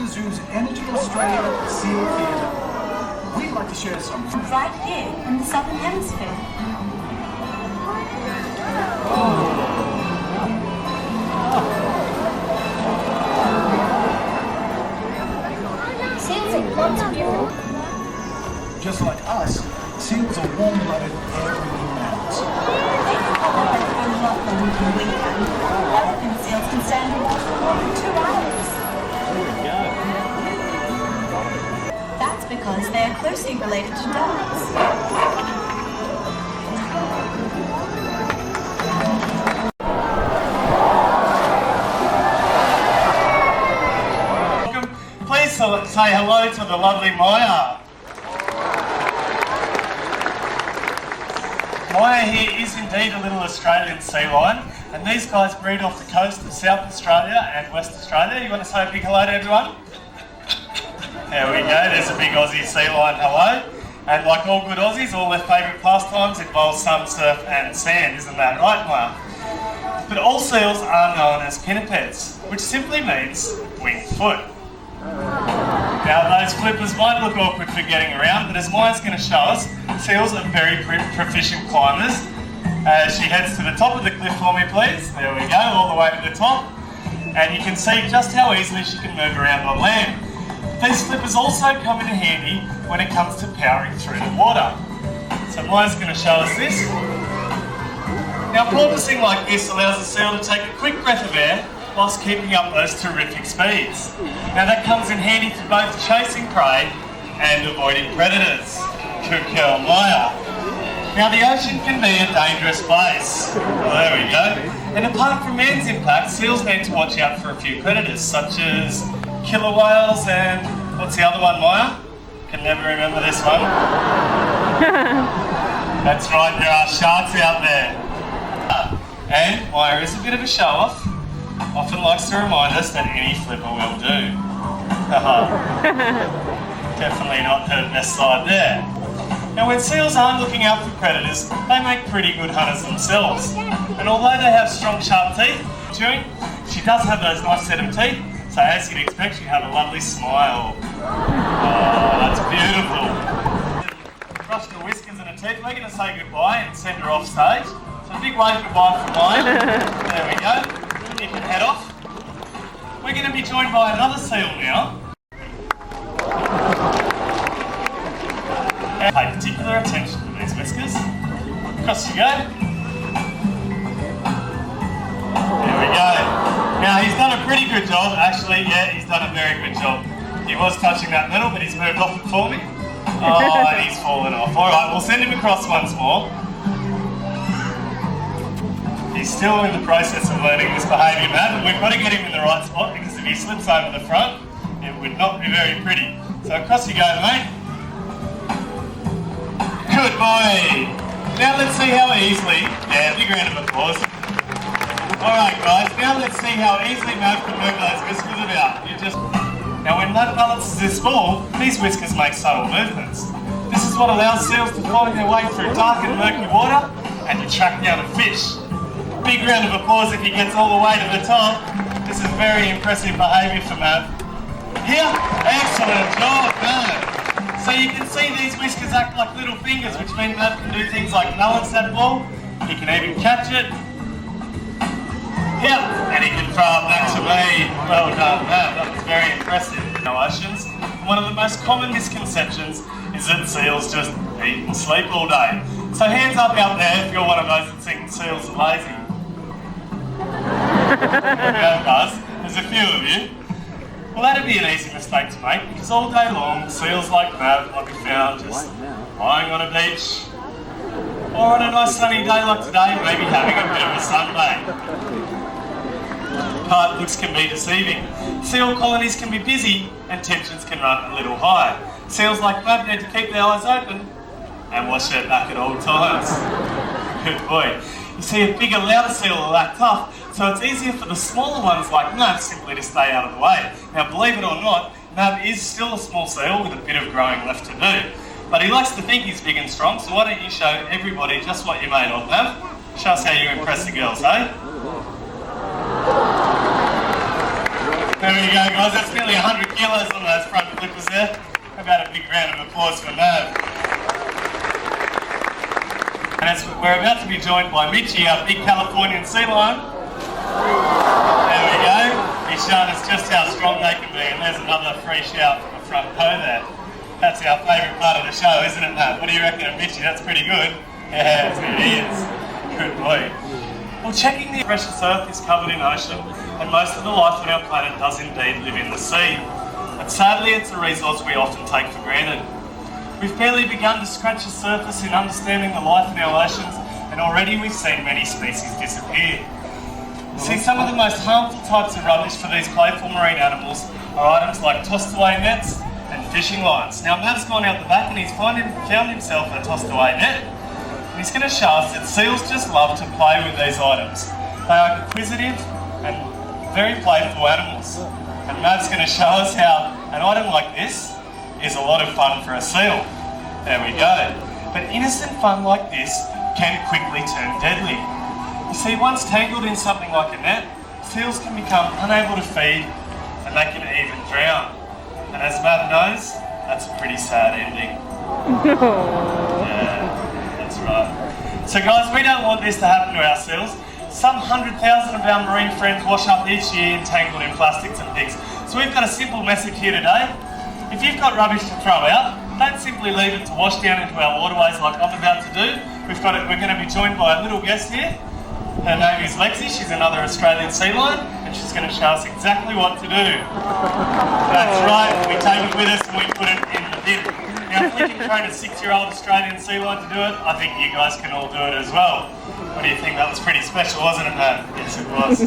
Taronga Zoo's Energy Australia Seal Theatre. We'd like to share some right here in the Southern Hemisphere. Seals are quantum. Just like us, seals are warm-blooded air-breathing mammals. Elephant seals can stand in water for more than 2 hours. That's because they are closely related to dolphins. Welcome. Please say hello to the lovely Maya. Maya here is indeed a little Australian sea lion, and these guys breed off the coast of South Australia and West Australia. You want to say a big hello to everyone? There we go, there's a big Aussie sea lion hello. And like all good Aussies, all their favourite pastimes involve sun, surf and sand, isn't that right, Maya? But all seals are known as pinnipeds, which simply means winged foot. Now those flippers might look awkward for getting around, but as Maya's going to show us, seals are very proficient climbers. She heads to the top of the cliff for me, please. There we go, all the way to the top. And you can see just how easily she can move around on land. These flippers also come in handy when it comes to powering through the water. So Maya's going to show us this. Now porpoising like this allows the seal to take a quick breath of air whilst keeping up those terrific speeds. Now that comes in handy for both chasing prey and avoiding predators. Good girl, Maya. Now the ocean can be a dangerous place. Well, there we go. And apart from man's impact, seals need to watch out for a few predators, such as killer whales and, what's the other one, Maya? Can never remember this one. That's right, there are sharks out there. And Maya is a bit of a show-off. Often likes to remind us that any flipper will do. Definitely not her best side there. Now when seals aren't looking out for predators, they make pretty good hunters themselves. And although they have strong sharp teeth, chewing, she does have those nice set of teeth, so as you'd expect, she'd have a lovely smile. Oh, that's beautiful. Brushed her whiskers and her teeth. We're going to say goodbye and send her off stage. So a big wave goodbye from Maya. There we go. You can head off. We're going to be joined by another seal now. And pay particular attention to these whiskers. Across you go. There we go. Now he's done a pretty good job, actually. Yeah, he's done a very good job. He was touching that metal, but he's moved off it for me. Oh, and he's fallen off. All right, we'll send him across once more. He's still in the process of learning this behaviour, Matt, and we've got to get him in the right spot because if he slips over the front, it would not be very pretty. So across you go, mate. Good boy. Now let's see how easily, yeah, big round of applause. Alright guys, now let's see how easily Matt can move those whiskers about. Now when Matt balances his ball, these whiskers make subtle movements. This is what allows seals to find their way through dark and murky water and to track down a fish. Big round of applause if he gets all the way to the top. This is very impressive behaviour for Matt. Here, excellent job, Matt. So you can see these whiskers act like little fingers, which means Matt can do things like balance that ball. He can even catch it. Yep, and he can throw it back to me. Well done, Matt. That was very impressive. Oceans. One of the most common misconceptions is that seals just eat and sleep all day. So hands up out there if you're one of those that think seals are lazy. Yeah, Buzz. There's a few of you. Well, that'd be an easy mistake to make because all day long, seals like that will be found just lying on a beach or on a nice sunny day like today, maybe having a bit of a sunbathe. But looks can be deceiving. Seal colonies can be busy and tensions can run a little high. Seals like that need to keep their eyes open and watch their back at all times. Good boy. You see, a bigger, louder seal are that tough, so it's easier for the smaller ones like Mav simply to stay out of the way. Now, believe it or not, Mav is still a small seal with a bit of growing left to do. But he likes to think he's big and strong, so why don't you show everybody just what you're made of, Mav? Show us how you impress the girls, eh? There we go, guys. That's nearly 100 kilos on those front flippers there. How about a big round of applause for Mav? And as we're about to be joined by Mitchie, our big Californian sea lion. There we go. He's showing us just how strong they can be, and there's another free shout from the front toe there. That's our favourite part of the show, isn't it, Matt? What do you reckon of Mitchie? That's pretty good. Yeah, it is. Good boy. Well, checking the precious earth is covered in ocean, and most of the life on our planet does indeed live in the sea. But sadly, it's a resource we often take for granted. We've barely begun to scratch the surface in understanding the life in our oceans, and already we've seen many species disappear. See, some of the most harmful types of rubbish for these playful marine animals are items like tossed away nets and fishing lines. Now, Matt's gone out the back and he's found himself a tossed away net. And he's going to show us that seals just love to play with these items. They are inquisitive and very playful animals. And Matt's going to show us how an item like this is a lot of fun for a seal. There we go. But innocent fun like this can quickly turn deadly. You see, once tangled in something like a net, seals can become unable to feed and they can even drown. And as Matt knows, that's a pretty sad ending. Yeah, that's right. So guys, we don't want this to happen to our seals. Some 100,000 of our marine friends wash up each year entangled in plastics and pigs. So we've got a simple message here today. If you've got rubbish to throw out, don't simply leave it to wash down into our waterways like I'm about to do. We're going to be joined by a little guest here. Her name is Lexi. She's another Australian sea lion, and she's going to show us exactly what to do. That's right, we take it with us and we put it in the bin. Now, if we can train a 6-year-old Australian sea lion to do it, I think you guys can all do it as well. What do you think? That was pretty special, wasn't it, Matt? Yes, it was.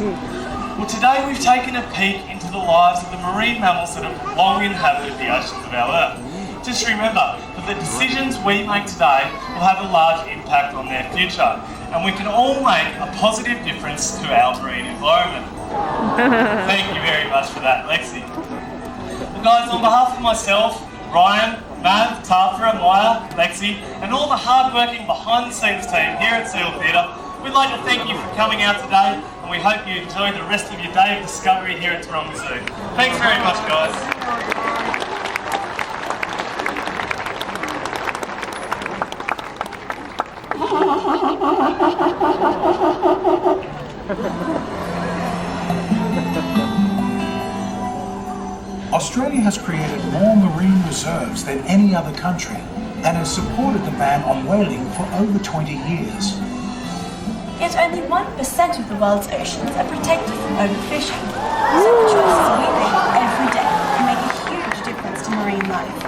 Well, today we've taken a peek into the lives of the marine mammals that have long inhabited the oceans of our Earth. Just remember that the decisions we make today will have a large impact on their future, and we can all make a positive difference to our marine environment. Thank you very much for that, Lexi. Well, guys, on behalf of myself, Ryan, Matt, Tafra, Maya, Lexi, and all the hard-working behind-the-scenes team here at Seal Theatre, we'd like to thank you for coming out today, and we hope you enjoy the rest of your day of discovery here at Taronga Zoo. Thanks very much, guys. Australia has created more marine reserves than any other country and has supported the ban on whaling for over 20 years. Yet only 1% of the world's oceans are protected from overfishing. So the choices we make every day can make a huge difference to marine life.